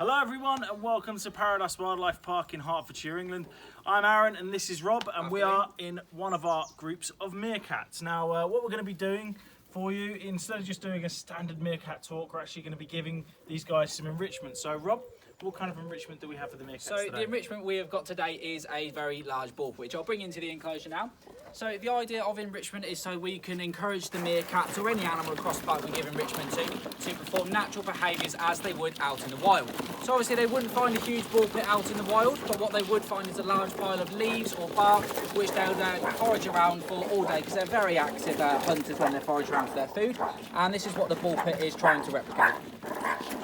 Hello everyone and welcome to Paradise Wildlife Park in Hertfordshire, England. I'm Aaron and this is Rob and we are in one of our groups of meerkats. Now what we're going to be doing for you, instead of just doing a standard meerkat talk, we're actually going to be giving these guys some enrichment. So Rob, what kind of enrichment do we have for the meerkats today? The enrichment we have got today is a very large ball, which I'll bring into the enclosure now. So the idea of enrichment is so we can encourage the meerkats or any animal across the park we give enrichment to perform natural behaviours as they would out in the wild. So obviously they wouldn't find a huge ball pit out in the wild, but what they would find is a large pile of leaves or bark which they would forage around for all day, because they're very active hunters when they forage around for their food, and this is what the ball pit is trying to replicate.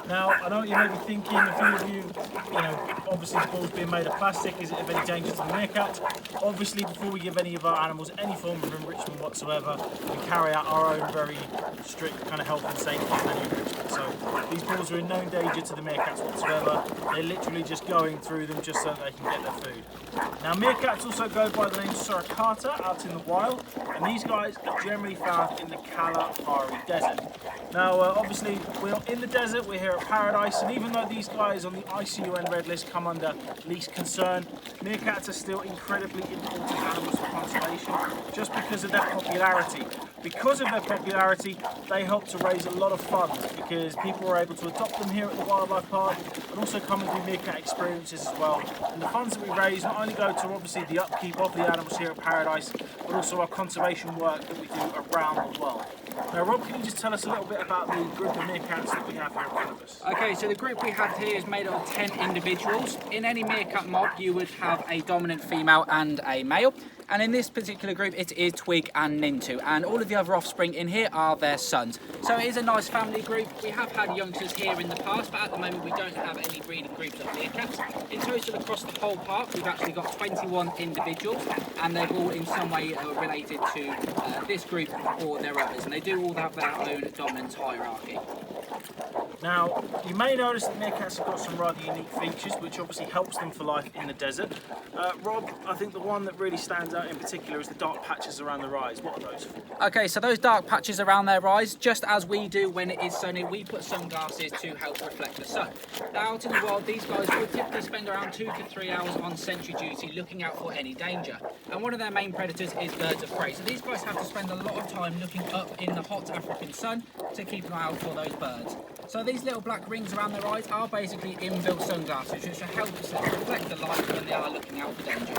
Now, I know what you may be thinking, a few of you, obviously the ball's being made of plastic, is it of any danger to the meerkat? Obviously, before we give any of our animals any form of enrichment whatsoever, we carry out our own very strict kind of health and safety enrichment. So these balls are in no danger to the meerkats whatsoever. They're literally just going through them just so that they can get their food. Now, meerkats also go by the name Suricata out in the wild, and these guys are generally found in the Kalahari Desert. Now, obviously, we're not in the desert, we're here at Paradise, and even though these guys on the ICUN red list come under least concern, meerkats are still incredibly important animals for conservation just because of their popularity. Because of their popularity, they help to raise a lot of funds because people are able to adopt them here at the wildlife park and also come and do meerkat experiences as well. And the funds that we raise not only go to obviously the upkeep of the animals here at Paradise, but also our conservation work that we do around the world. Now Rob, can you just tell us a little bit about the group of meerkats that we have here in front of us? Okay, so the group we have here is made up of 10 individuals. In any meerkat mob you would have a dominant female and a male. And in this particular group, it is Twig and Nintu, and all of the other offspring in here are their sons. So it is a nice family group. We have had youngsters here in the past, but at the moment we don't have any breeding groups of meerkats. In total across the whole park, we've actually got 21 individuals, and they're all in some way related to this group or their others, and they do all have their own dominance hierarchy. Now, you may notice that meerkats have got some rather unique features, which obviously helps them for life in the desert. Rob, I think the one that really stands out in particular is the dark patches around their eyes. What are those for? Okay, so those dark patches around their eyes, just as we do when it is sunny, we put sunglasses to help reflect the sun. Now, out in the wild, these guys would typically spend around 2 to 3 hours on sentry duty looking out for any danger. And one of their main predators is birds of prey. So these guys have to spend a lot of time looking up in the hot African sun to keep an eye out for those birds. So these little black rings around their eyes are basically inbuilt sunglasses, which will help us reflect the light when they are looking out for danger.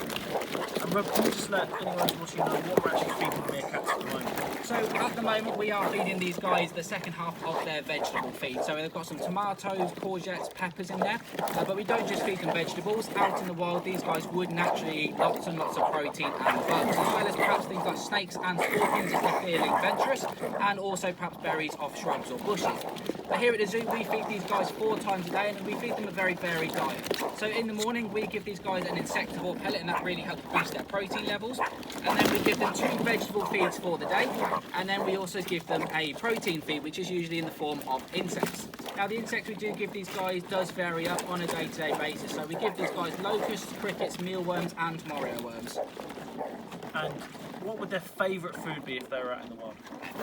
And Rob, can you just let anyone watching know what we're actually feeding the meerkats at the moment? So at the moment we are feeding these guys the second half of their vegetable feed. So they've got some tomatoes, courgettes, peppers in there, but we don't just feed them vegetables. Out in the wild, these guys would naturally eat lots and lots of protein and bugs, as well as perhaps things like snakes and scorpions if they're feeling venturous, and also perhaps berries off shrubs or bushes. But here at the zoo, we feed these guys 4 times a day, and we feed them a very varied diet. So in the morning, we give these guys an insectivore pellet, and that really helps boost their protein levels. And then we give them 2 vegetable feeds for the day, and then we also give them a protein feed, which is usually in the form of insects. Now, the insects we do give these guys does vary up on a day-to-day basis. So we give these guys locusts, crickets, mealworms, and morio worms. And what would their favourite food be if they were out in the wild?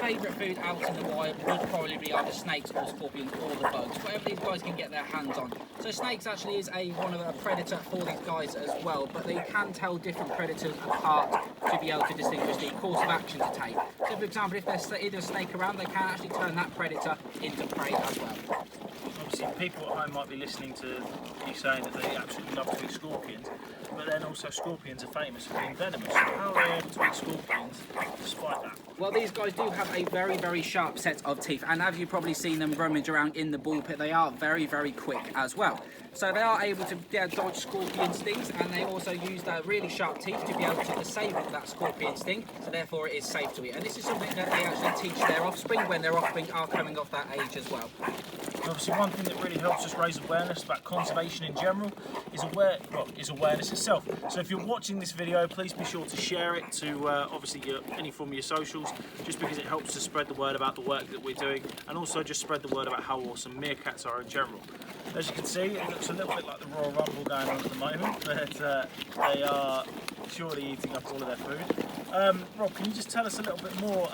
Favourite food out in the wild would probably be either snakes or scorpions or the bugs, whatever these guys can get their hands on. So snakes actually is one of a predator for these guys as well, but they can tell different predators apart to be able to distinguish the course of action to take. So for example, if there's either a snake around, they can actually turn that predator into prey as well. Obviously, people at home might be listening to you saying that they absolutely love to eat scorpions, but then also scorpions are famous for being venomous. So how are they able to eat scorpions despite that? Well, these guys do have a very, very sharp set of teeth, and as you've probably seen them rummage around in the ball pit, they are very, very quick as well. So they are able to dodge scorpion stings, and they also use their really sharp teeth to be able to disable that scorpion sting, so therefore it is safe to eat. And this is something that they actually teach their offspring when their offspring are coming off that age as well. Obviously, one thing that really helps us raise awareness about conservation in general is awareness itself. So if you're watching this video, please be sure to share it to obviously any form of your socials, just because it helps to spread the word about the work that we're doing, and also just spread the word about how awesome meerkats are in general. As you can see, it looks a little bit like the Royal Rumble going on at the moment, but they are surely eating up all of their food. Rob, can you just tell us a little bit more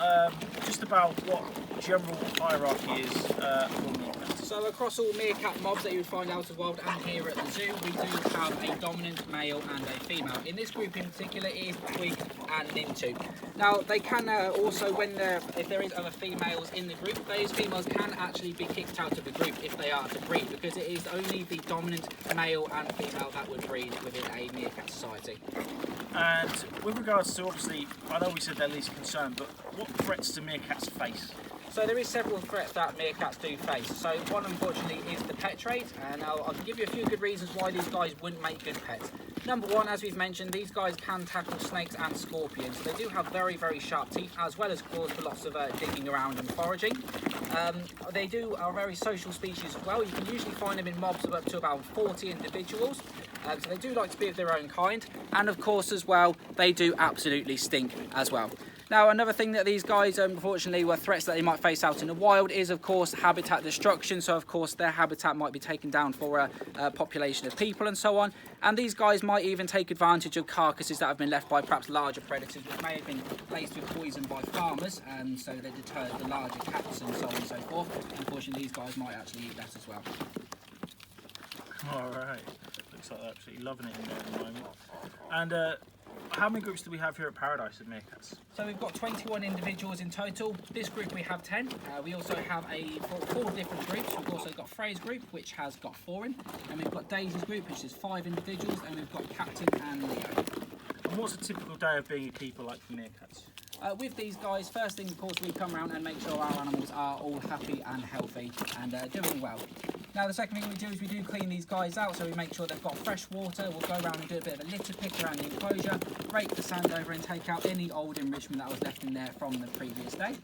just about what general hierarchy is for meerkats? So across all meerkat mobs that you would find out of the wild and here at the zoo, we do have a dominant male and a female. In this group in particular, it is Twig and Nintu. Now they can also, if there is other females in the group, those females can actually be kicked out of the group if they are to breed, because it is only the dominant male and female that would breed within a meerkat society. And with regards to, obviously, I know we said they're least concerned, but what threats do meerkats face? So there is several threats that meerkats do face. So one, unfortunately, is the pet trade, and I'll give you a few good reasons why these guys wouldn't make good pets. Number one, as we've mentioned, these guys can tackle snakes and scorpions. So they do have very, very sharp teeth, as well as cause for lots of digging around and foraging. They are a very social species as well. You can usually find them in mobs of up to about 40 individuals. So they do like to be of their own kind. And of course, as well, they do absolutely stink as well. Now, another thing that these guys, unfortunately, were threats that they might face out in the wild is, of course, habitat destruction. So, of course, their habitat might be taken down for a population of people and so on. And these guys might even take advantage of carcasses that have been left by perhaps larger predators, which may have been laced with poison by farmers, and so they deter the larger cats and so on and so forth. Unfortunately, these guys might actually eat that as well. All right. Looks like they're absolutely loving it in there at the moment. And how many groups do we have here at Paradise of meerkats? So we've got 21 individuals in total. This group we have 10. We also have four different groups. We've also got Frey's group, which has got 4 in. And we've got Daisy's group, which is 5 individuals. And we've got Captain and Leo. And what's a typical day of being a keeper like for meerkats? With these guys, first thing, of course, we come around and make sure our animals are all happy and healthy and doing well. Now, the second thing we do is we do clean these guys out, so we make sure they've got fresh water. We'll go around and do a bit of a litter pick around the enclosure, rake the sand over and take out any old enrichment that was left in there from the previous day.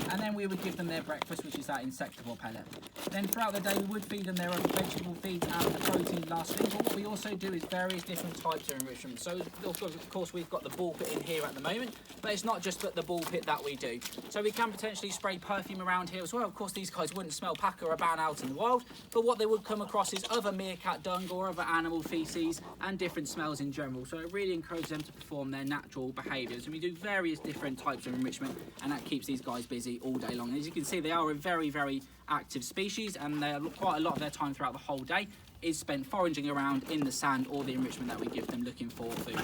And then we would give them their breakfast, which is that insectivore pellet. Then throughout the day, we would feed them their other vegetable feeds and the protein last thing. But what we also do is various different types of enrichment. So, of course, we've got the ball pit in here at the moment, but it's not just the ball pit that we do. So we can potentially spray perfume around here as well. Of course, these guys wouldn't smell pack or a ban out in the wild, but what they would come across is other meerkat dung or other animal feces and different smells in general. So it really encourages them to perform their natural behaviours. And we do various different types of enrichment, and that keeps these guys busy all day long. As you can see, they are a very, very active species, and quite a lot of their time throughout the whole day is spent foraging around in the sand or the enrichment that we give them looking for food.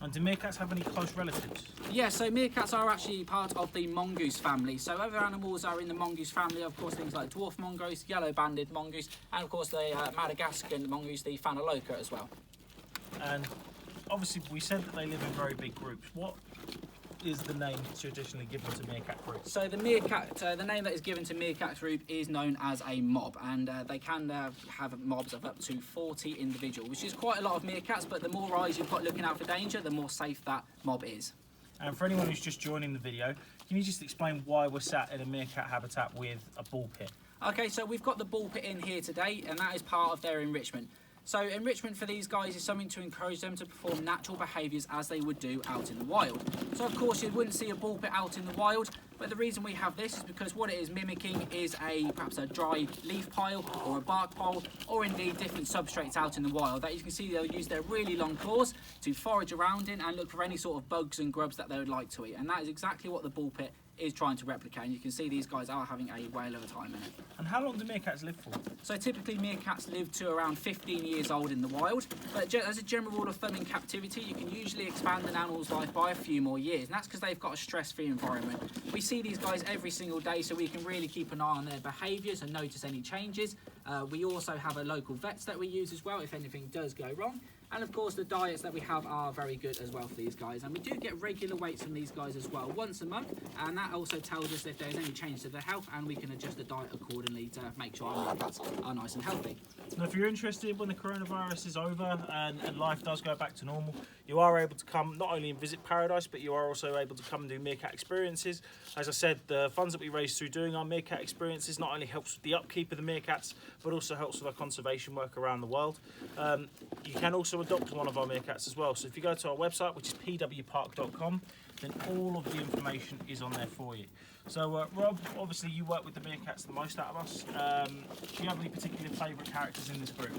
And do meerkats have any close relatives? Yeah, so meerkats are actually part of the mongoose family. So other animals are in the mongoose family, of course, things like dwarf mongoose, yellow-banded mongoose, and of course the Madagascan mongoose, the Phanoloca as well. And obviously we said that they live in very big groups. What is the name traditionally given to meerkat groups? So the meerkat, the name that is given to meerkat group is known as a mob, and they can have mobs of up to 40 individuals, which is quite a lot of meerkats, but the more eyes you've got looking out for danger, the more safe that mob is. And for anyone who's just joining the video, can you just explain why we're sat in a meerkat habitat with a ball pit? Okay, so we've got the ball pit in here today, and that is part of their enrichment. So enrichment for these guys is something to encourage them to perform natural behaviours as they would do out in the wild. So of course you wouldn't see a ball pit out in the wild, but the reason we have this is because what it is mimicking is perhaps a dry leaf pile or a bark pile, or indeed different substrates out in the wild that you can see they'll use their really long claws to forage around in and look for any sort of bugs and grubs that they would like to eat. And that is exactly what the ball pit is trying to replicate, and you can see these guys are having a whale of a time in it. And how long do meerkats live for? So typically meerkats live to around 15 years old in the wild, but as a general rule of thumb in captivity, you can usually expand an animal's life by a few more years, and that's because they've got a stress-free environment. We see these guys every single day, so we can really keep an eye on their behaviours and notice any changes. We also have a local vets that we use as well if anything does go wrong. And of course the diets that we have are very good as well for these guys, and we do get regular weights from these guys as well once a month, and that also tells us if there's any change to their health, and we can adjust the diet accordingly to make sure our meerkats are nice and healthy. Now, if you're interested when the coronavirus is over and life does go back to normal, you are able to come not only and visit Paradise, but you are also able to come and do meerkat experiences. As I said, the funds that we raise through doing our meerkat experiences not only helps with the upkeep of the meerkats, but also helps with our conservation work around the world. You can also adopt one of our meerkats as well. So if you go to our website, which is pwpark.com, then all of the information is on there for you. So Rob, obviously you work with the meerkats the most out of us. Do you have any particular favourite characters in this group?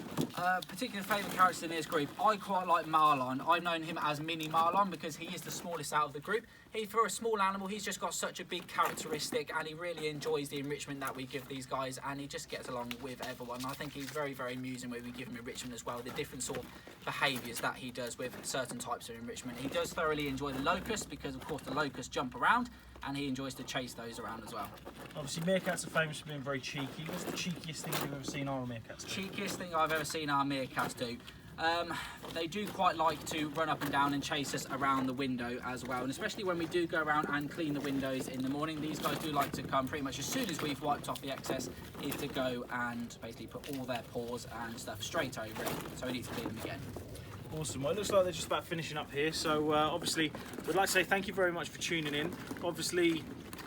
Particular favourite characters in this group, I quite like Marlon. I've known him as Mini Marlon because he is the smallest out of the group. For a small animal, he's just got such a big characteristic, and he really enjoys the enrichment that we give these guys, and he just gets along with everyone. I think he's very, very amusing when we give him enrichment as well, the different sort of behaviours that he does with certain types of enrichment. He does thoroughly enjoy the locusts because, of course, the locusts jump around, and he enjoys to chase those around as well. Obviously, meerkats are famous for being very cheeky. What's the cheekiest thing you've ever seen our meerkats do? Cheekiest thing I've ever seen our meerkats do? They do quite like to run up and down and chase us around the window as well, and especially when we do go around and clean the windows in the morning, these guys do like to come pretty much as soon as we've wiped off the excess, is to go and basically put all their paws and stuff straight over it, so we need to clean them again. Awesome. Well, it looks like they're just about finishing up here. So obviously, we'd like to say thank you very much for tuning in. Obviously,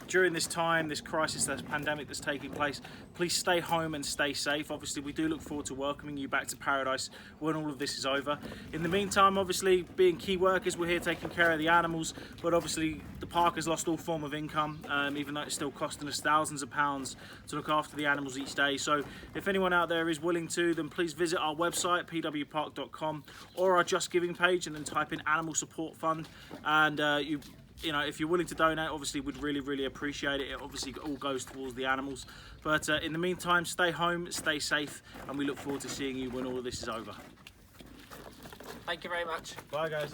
during this time, this crisis, this pandemic that's taking place, please stay home and stay safe. Obviously, we do look forward to welcoming you back to paradise when all of this is over. In the meantime, obviously, being key workers, we're here taking care of the animals, but obviously the park has lost all form of income, even though it's still costing us thousands of pounds to look after the animals each day. So if anyone out there is willing to, then please visit our website, pwpark.com, or our Just Giving page, and then type in Animal Support Fund, and you know, if you're willing to donate, obviously we'd really, really appreciate it. It obviously all goes towards the animals. But in the meantime, stay home, stay safe, and we look forward to seeing you when all of this is over. Thank you very much. Bye, guys.